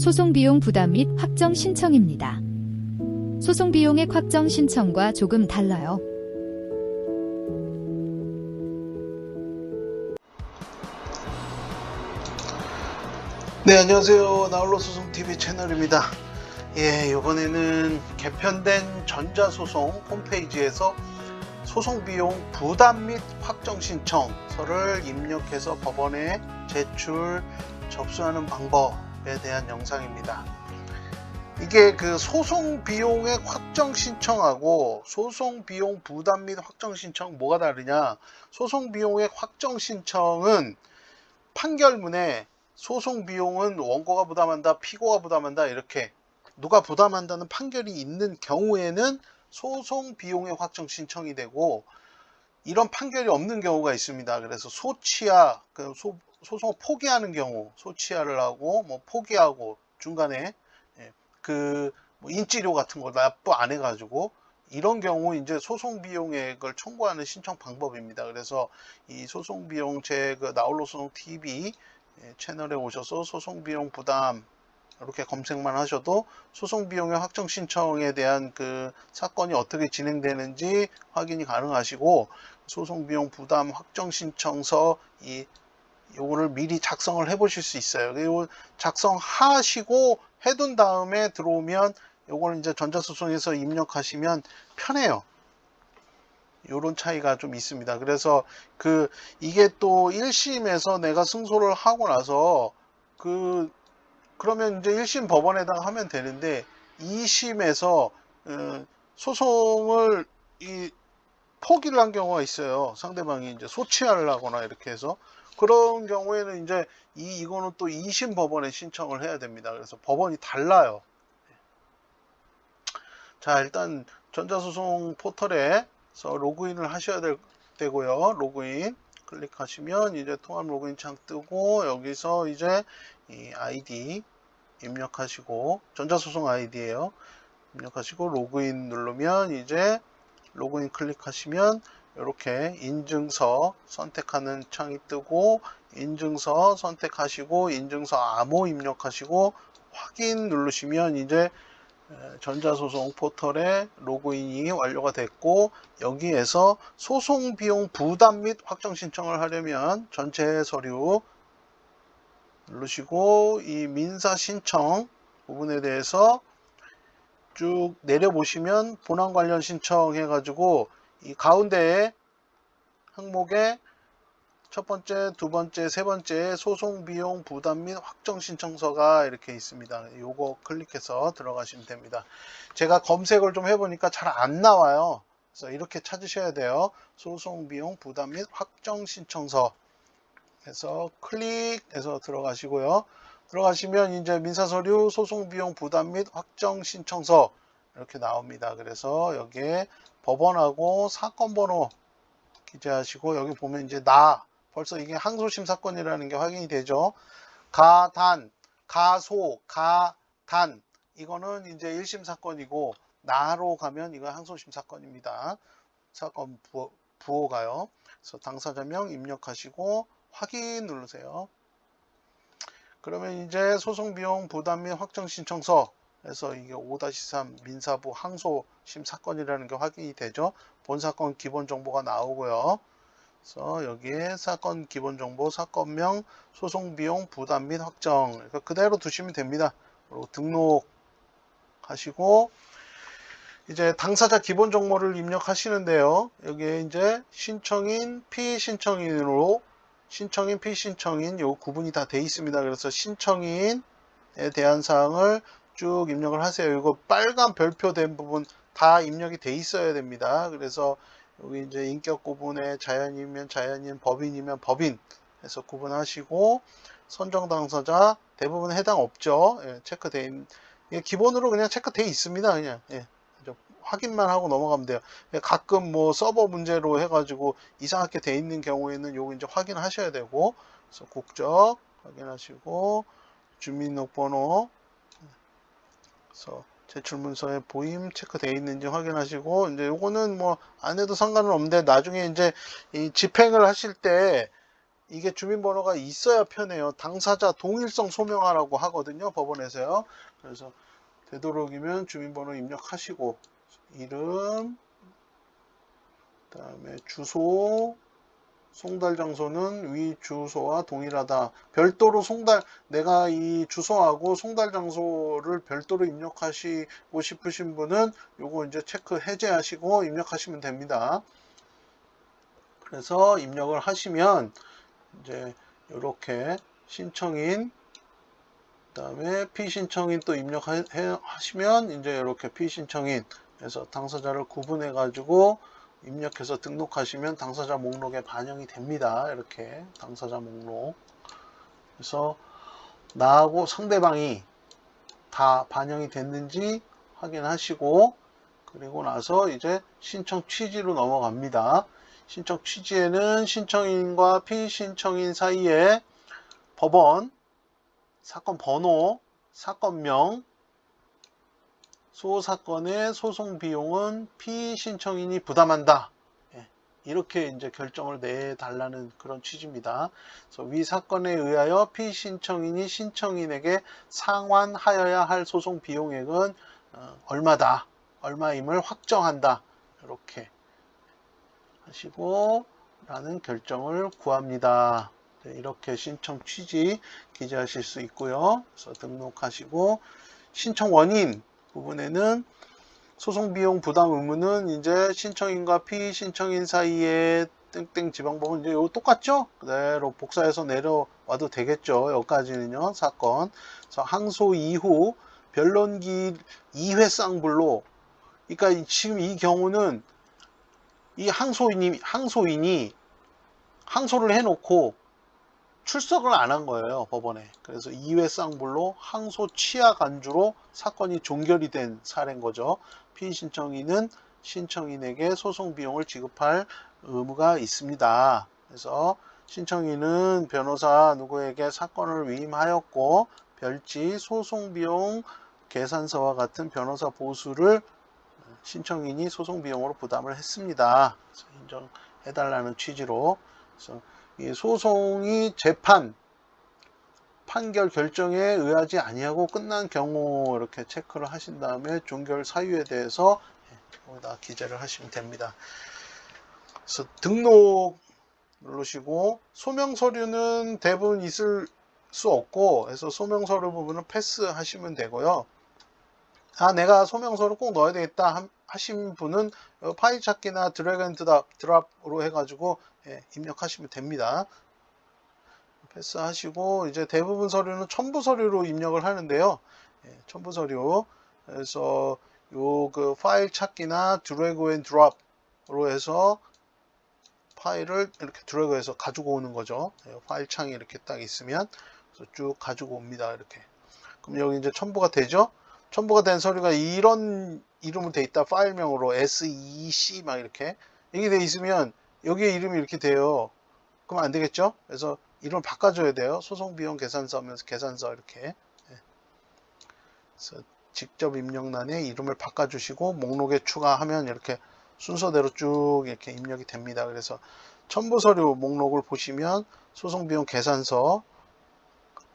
소송비용 부담 및 확정 신청입니다. 소송비용액 확정 신청과 조금 달라요. 네, 안녕하세요. 나홀로 소송TV 채널입니다. 이번에는 개편된 전자소송 홈페이지에서 소송비용 부담 및 확정 신청서를 입력해서 법원에 제출, 접수하는 방법에 대한 영상입니다. 이게 그 소송비용액 확정 신청하고 소송비용 부담 및 확정 신청 뭐가 다르냐? 소송비용액 확정 신청은 판결문에 소송비용은 원고가 부담한다, 피고가 부담한다, 이렇게 누가 부담한다는 판결이 있는 경우에는 소송비용의 확정 신청이 되고, 이런 판결이 없는 경우가 있습니다. 그래서 소치하, 소송을 포기하는 경우, 소치하를 하고 뭐 포기하고 중간에 뭐 인지료 같은 거 납부 안 해가지고, 이런 경우 이제 소송비용액을 청구하는 신청 방법입니다. 그래서 이 소송비용 제 나홀로 소송 TV 채널에 오셔서 소송비용 부담 이렇게 검색만 하셔도 소송비용의 확정 신청에 대한 그 사건이 어떻게 진행되는지 확인이 가능하시고, 소송비용 부담 확정 신청서 요거를 미리 작성을 해 보실 수 있어요. 그리고 작성하시고 해둔 다음에 들어오면 요거는 이제 전자소송에서 입력하시면 편해요. 요런 차이가 좀 있습니다. 그래서 이게 또 1심에서 내가 승소를 하고 나서 그러면 이제 1심 법원에다가 하면 되는데, 2심에서 소송을 포기를 한 경우가 있어요. 상대방이 이제 소치하를 하거나 이렇게 해서. 그런 경우에는 이제 이거는 또 2심 법원에 신청을 해야 됩니다. 그래서 법원이 달라요. 자, 일단 전자소송 포털에서 로그인을 하셔야 되고요. 로그인 클릭하시면 이제 통합 로그인 창 뜨고, 여기서 이제 이 아이디 입력하시고, 전자소송 아이디예요. 입력하시고 로그인 누르면 이제 로그인 클릭하시면 이렇게 인증서 선택하는 창이 뜨고, 인증서 선택하시고 인증서 암호 입력하시고 확인 누르시면 이제 전자소송 포털에 로그인이 완료가 됐고, 여기에서 소송비용 부담 및 확정 신청을 하려면 전체 서류 누르시고 이 민사 신청 부분에 대해서 쭉 내려보시면 본안 관련 신청 해가지고 이 가운데에 항목에 첫 번째, 두 번째, 세 번째 소송비용 부담 및 확정 신청서가 이렇게 있습니다. 요거 클릭해서 들어가시면 됩니다. 제가 검색을 좀 해보니까 잘 안 나와요. 그래서 이렇게 찾으셔야 돼요. 소송비용 부담 및 확정 신청서 해서 클릭해서 들어가시고요. 들어가시면 이제 민사서류 소송비용 부담 및 확정 신청서 이렇게 나옵니다. 그래서 여기에 법원하고 사건번호 기재하시고, 여기 보면 이제 벌써 이게 항소심 사건이라는 게 확인이 되죠. 가단, 가소, 가단 이거는 이제 1심 사건이고, 나로 가면 이거 항소심 사건입니다. 사건 부호가요. 그래서 당사자명 입력하시고 확인 누르세요. 그러면 이제 소송비용 부담 및 확정 신청서 에서 이게 5-3 민사부 항소심 사건이라는 게 확인이 되죠. 본 사건 기본 정보가 나오고요. 그래서 여기에 사건 기본 정보, 사건명, 소송비용 부담 및 확정, 그러니까 그대로 두시면 됩니다. 그리고 등록하시고 이제 당사자 기본 정보를 입력하시는데요. 여기에 이제 신청인, 피신청인으로 신청인, 피신청인 요 구분이 다 돼 있습니다. 그래서 신청인에 대한 사항을 쭉 입력을 하세요. 이거 빨간 별표 된 부분 다 입력이 돼 있어야 됩니다. 그래서 여기 이제 인격 구분에 자연인이면 자연인, 법인이면 법인 해서 구분하시고, 선정 당사자 대부분 해당 없죠. 체크돼 기본으로 그냥 체크돼 있습니다. 그냥 확인만 하고 넘어가면 돼요. 가끔 뭐 서버 문제로 해가지고 이상하게 돼 있는 경우에는 요거 이제 확인하셔야 되고, 그래서 국적 확인하시고 주민등록번호, 그래서 제출문서에 보임 체크되어 있는지 확인하시고, 이제 요거는 뭐 안 해도 상관은 없는데, 나중에 이제 이 집행을 하실 때 이게 주민번호가 있어야 편해요. 당사자 동일성 소명하라고 하거든요. 법원에서요. 그래서 되도록이면 주민번호 입력하시고 이름, 그다음에 주소, 송달 장소는 위 주소와 동일하다. 별도로 내가 이 주소하고 송달 장소를 별도로 입력하시고 싶으신 분은 요거 이제 체크 해제하시고 입력하시면 됩니다. 그래서 입력을 하시면 이제 이렇게 신청인, 그다음에 피신청인 또 입력하시면 이제 이렇게 피신청인 해서 당사자를 구분해 가지고 입력해서 등록하시면 당사자 목록에 반영이 됩니다. 이렇게 당사자 목록. 그래서 나하고 상대방이 다 반영이 됐는지 확인하시고 그리고 나서 이제 신청 취지로 넘어갑니다. 신청 취지에는 신청인과 피신청인 사이에 법원, 사건 번호, 사건명, 소사건의 소송 비용은 피신청인이 부담한다. 이렇게 이제 결정을 내달라는 그런 취지입니다. 그래서 위 사건에 의하여 피신청인이 신청인에게 상환하여야 할 소송 비용액은 얼마다, 얼마임을 확정한다. 이렇게 하시고 라는 결정을 구합니다. 이렇게 신청 취지 기재하실 수 있고요. 그래서 등록하시고 신청 원인 부분에는 소송 비용 부담 의무는 이제 신청인과 피신청인 사이에 땡땡 지방법원 이제 이거 똑같죠? 그대로 복사해서 내려와도 되겠죠. 여기까지는요. 사건. 그래서 항소 이후 변론기 2회 쌍불로 그러니까 지금 이 경우는 이 항소인이 항소를 해놓고 출석을 안 한 거예요, 법원에. 그래서 2회 쌍불로 항소 취하 간주로 사건이 종결이 된 사례인 거죠. 피신청인은 신청인에게 소송 비용을 지급할 의무가 있습니다. 그래서 신청인은 변호사 누구에게 사건을 위임하였고 별지 소송 비용 계산서와 같은 변호사 보수를 신청인이 소송 비용으로 부담을 했습니다. 그래서 인정해달라는 취지로. 그래서 이 소송이 판결 결정에 의하지 아니하고 끝난 경우 이렇게 체크를 하신 다음에 종결 사유에 대해서 여기다 기재를 하시면 됩니다. 그래서 등록 누르시고 소명 서류는 대부분 있을 수 없고 그래서 소명 서류 부분은 패스하시면 되고요. 내가 소명 서류 꼭 넣어야 되겠다 하신 분은 파일 찾기나 드래그 앤 드랍으로 해가지고 입력하시면 됩니다. 패스하시고 이제 대부분 서류는 첨부 서류로 입력을 하는데요. 첨부 서류. 그래서 그 파일 찾기나 드래그 앤 드랍으로 해서 파일을 이렇게 드래그해서 가지고 오는 거죠. 파일 창이 이렇게 딱 있으면 그래서 쭉 가지고 옵니다. 이렇게. 그럼 여기 이제 첨부가 되죠. 첨부가 된 서류가 이런 이름으로 돼 있다. 파일명으로 SEC 막 이렇게 돼 있으면 여기에 이름이 이렇게 돼요. 그럼 안 되겠죠? 그래서 이름을 바꿔줘야 돼요. 소송비용 계산서 하면서 계산서 이렇게. 그래서 직접 입력란에 이름을 바꿔주시고 목록에 추가하면 이렇게 순서대로 쭉 이렇게 입력이 됩니다. 그래서 첨부 서류 목록을 보시면 소송비용 계산서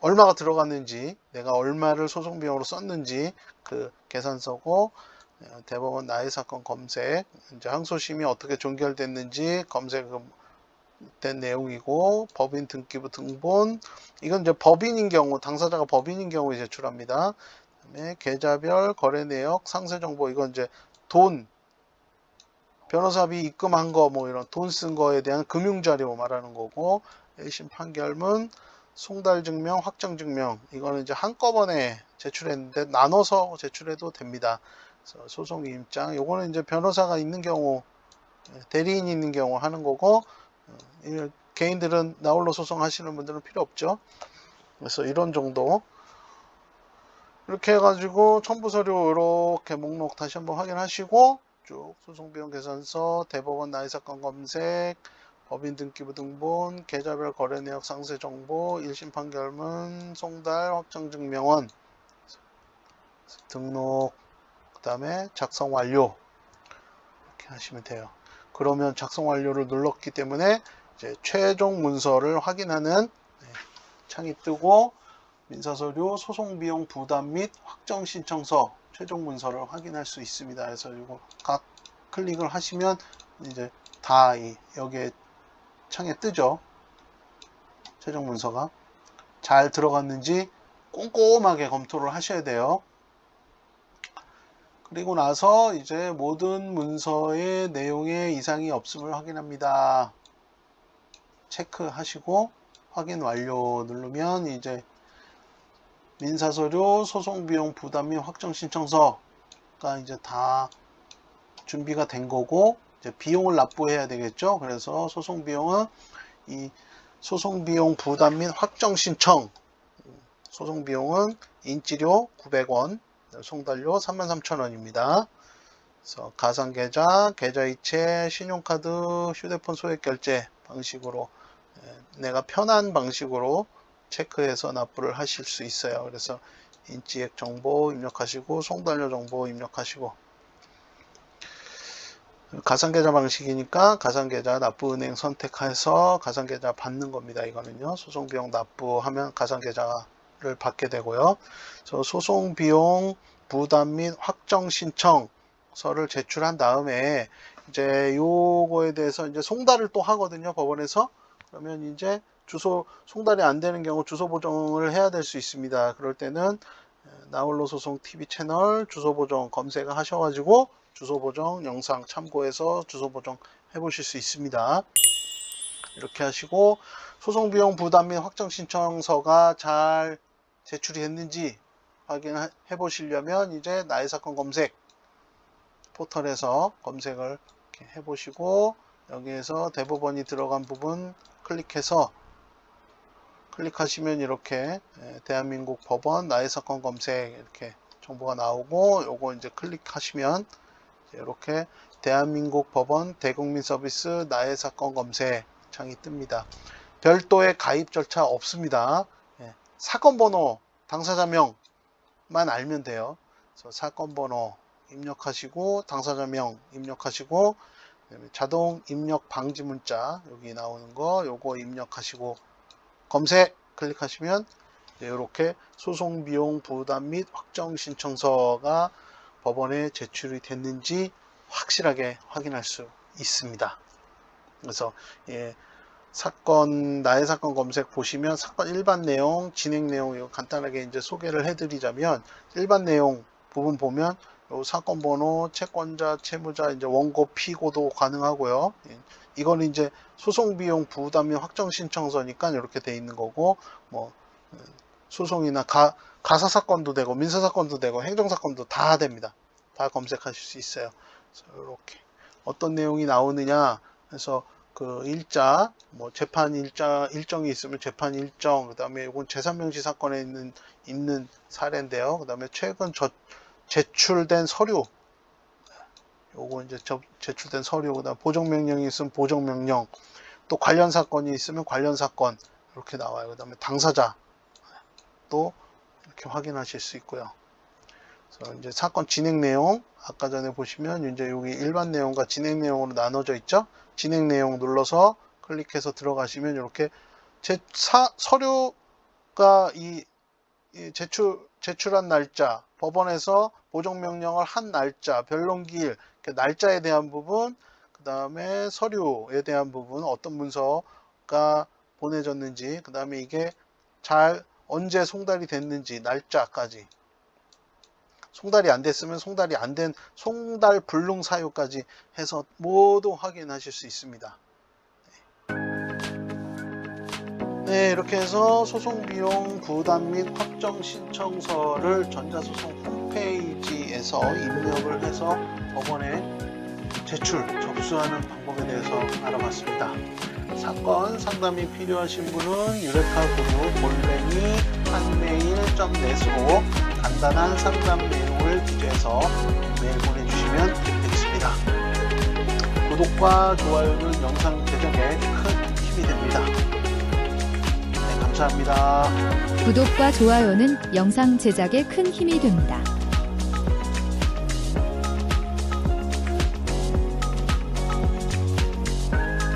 얼마가 들어갔는지 내가 얼마를 소송비용으로 썼는지 그 계산서고 대법원 나의 사건 검색 이제 항소심이 어떻게 종결됐는지 검색된 내용이고 법인 등기부 등본 이건 이제 법인인 경우 당사자가 법인인 경우에 제출합니다. 그다음에 계좌별 거래 내역 상세 정보 이건 이제 돈 변호사비 입금한 거 뭐 이런 돈 쓴 거에 대한 금융 자료 말하는 거고 1심 판결문 송달 증명, 확정 증명 이거는 이제 한꺼번에 제출했는데 나눠서 제출해도 됩니다. 그래서 소송 임장 요거는 이제 변호사가 있는 경우 대리인이 있는 경우 하는 거고 개인들은 나홀로 소송하시는 분들은 필요 없죠. 그래서 이런 정도 이렇게 해가지고 첨부 서류 이렇게 목록 다시 한번 확인하시고 쭉 소송비용 계산서 대법원 나의 사건 검색 법인 등기부 등본, 계좌별 거래 내역 상세 정보, 1심 판결문, 송달, 확정증명원, 등록, 그 다음에 작성 완료 이렇게 하시면 돼요. 그러면 작성 완료를 눌렀기 때문에 이제 최종 문서를 확인하는 창이 뜨고 민사서류 소송비용 부담 및 확정 신청서 최종 문서를 확인할 수 있습니다. 그래서 이거 각 클릭을 하시면 이제 다 여기에 창에 뜨죠. 최종 문서가 잘 들어갔는지 꼼꼼하게 검토를 하셔야 돼요. 그리고 나서 이제 모든 문서의 내용에 이상이 없음을 확인합니다. 체크하시고 확인 완료 누르면 이제 민사서류 소송비용 부담 및 확정 신청서가 이제 다 준비가 된 거고 이제 비용을 납부해야 되겠죠. 그래서 소송비용은 이 소송비용 부담 및 확정 신청 소송비용은 인치료 900원, 송달료 33,000원입니다. 그래서 가상계좌, 계좌이체, 신용카드, 휴대폰 소액결제 방식으로 내가 편한 방식으로 체크해서 납부를 하실 수 있어요. 그래서 인지액 정보 입력하시고 송달료 정보 입력하시고 가상계좌 방식이니까 가상계좌 납부은행 선택해서 가상계좌 받는 겁니다. 이거는요. 소송비용 납부하면 가상계좌를 받게 되고요. 소송비용 부담 및 확정 신청서를 제출한 다음에 이제 요거에 대해서 이제 송달을 또 하거든요. 법원에서. 그러면 이제 송달이 안 되는 경우 주소 보정을 해야 될 수 있습니다. 그럴 때는 나홀로 소송 TV 채널 주소 보정 검색을 하셔가지고 주소 보정 영상 참고해서 주소 보정 해보실 수 있습니다. 이렇게 하시고 소송비용 부담 및 확정 신청서가 잘 제출이 됐는지 확인해 보시려면 이제 나의 사건 검색 포털에서 검색을 이렇게 해 보시고 여기에서 대법원이 들어간 부분 클릭하시면 이렇게 대한민국 법원 나의 사건 검색 이렇게 정보가 나오고 요거 이제 클릭하시면 이렇게 대한민국 법원 대국민 서비스 나의 사건 검색 창이 뜹니다. 별도의 가입 절차 없습니다. 사건 번호 당사자명만 알면 돼요. 그래서 사건 번호 입력하시고 당사자명 입력하시고 자동 입력 방지 문자 여기 나오는 거 요거 입력하시고 검색 클릭하시면 이렇게 소송비용 부담 및 확정 신청서가 법원에 제출이 됐는지 확실하게 확인할 수 있습니다. 그래서 나의 사건 검색 보시면 사건 일반 내용, 진행 내용 이거 간단하게 이제 소개를 해드리자면 일반 내용 부분 보면 요 사건 번호, 채권자, 채무자, 이제 원고, 피고도 가능하고요. 이거는 이제 소송 비용 부담 및 확정 신청서니까 이렇게 돼 있는 거고, 뭐 소송이나 가사 사건도 되고, 민사 사건도 되고, 행정 사건도 다 됩니다. 다 검색하실 수 있어요. 그래서 이렇게 어떤 내용이 나오느냐, 그래서 그 일자, 뭐 재판 일정이 있으면 재판 일정, 그다음에 이건 재산명시 사건에 있는 사례인데요. 그다음에 최근 제출된 서류, 요거 이제 제출된 서류, 그다음 보정명령이 있으면 보정명령, 또 관련 사건이 있으면 관련 사건 이렇게 나와요. 그다음에 당사자 또 이렇게 확인하실 수 있고요. 그래서 이제 사건 진행 내용 아까 전에 보시면 이제 여기 일반 내용과 진행 내용으로 나눠져 있죠. 진행 내용 눌러서 클릭해서 들어가시면 이렇게 서류가 제출한 날짜, 법원에서 보정명령을 한 날짜, 변론기일, 날짜에 대한 부분, 그 다음에 서류에 대한 부분, 어떤 문서가 보내졌는지, 그 다음에 이게 언제 송달이 됐는지, 날짜까지. 송달이 안 됐으면 송달이 안 된 송달 불능 사유까지 해서 모두 확인하실 수 있습니다. 네, 이렇게 해서 소송비용 부담 및 확정 신청서를 전자소송 홈페이지에서 입력을 해서 법원에 접수하는 방법에 대해서 알아봤습니다. 사건 상담이 필요하신 분은 유레카그룹 한메일.net으로 간단한 상담 내용을 기재해서 메일 보내주시면 되겠습니다. 구독과 좋아요는 영상 제작에 큰 힘이 됩니다. 감사합니다. 구독과 좋아요는 영상 제작에 큰 힘이 됩니다.